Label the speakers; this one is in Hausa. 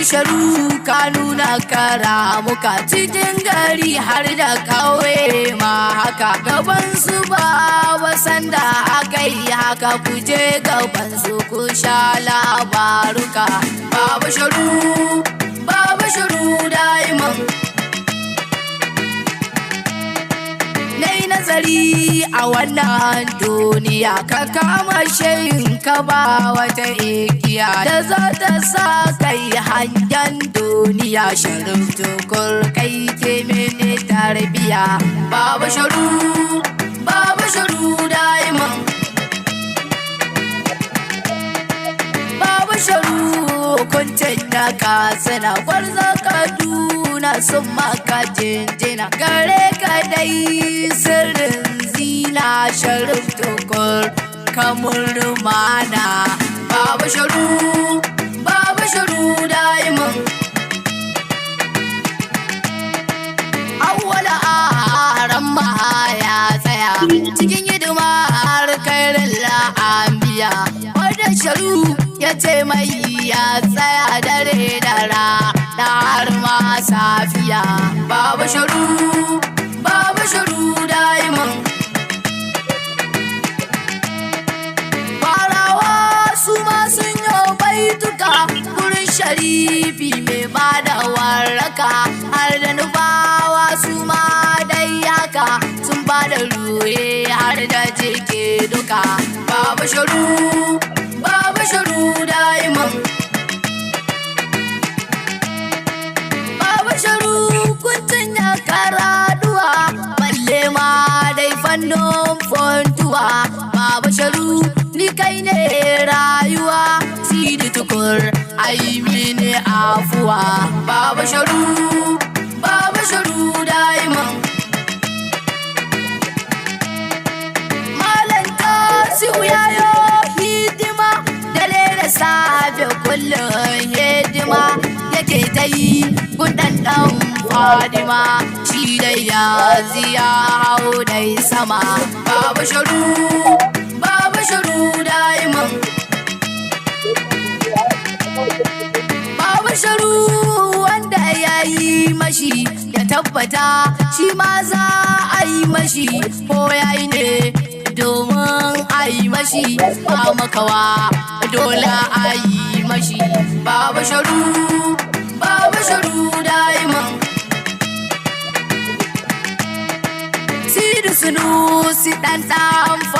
Speaker 1: sharu ka nuna karamuka cikin gari har da kauye ma haka gaban su ba sanda aka yi haka kuje gaban su ku sha labaruka Baba sharu daiman nai nazari a wannan duniya ka kama shayin ka ba wata igiya da za ta sa kai hangen duniya Sharif Tukur kai ke mene tarbiya Baba sharu daiman Baba sharu kuncin da ka sana gwarza Kaduna sun maka jinjina gare ka dai sirrin zina Sharif Tukur kamar rumana Baba sharu daiman awwala aran ma ya tsaya cikin hidima har kairin la'ambiya wadda sharu ya ce mai ya tsaya dare da rana har ma safiya Baba sharu daiman farawa su ma sun yi baituka wurin sharifi mai bada warraka har da nufawa su ma dai haka sun bada ruwe har da jike duka Baba sharu daiman Baba sharu kuntun ya karaduwa balle ma dai fannin fontuwa Baba sharu ni kai ne rayuwa Sidi Tukur ai mini afuwa Baba sharu daiman malanta si yayo hidima dare da safe kullum hidima yake ta yi gudan dan Fadima shi dai ya hau dai sama Baba sharu daiman Baba sharu wanda ya yi mashi ya tabbata shi ma za a yi mashi ko ya yi ne domin a yi mashi ba makawa dole a yi mashi Baba sharu daiman Sidi Sunusi dan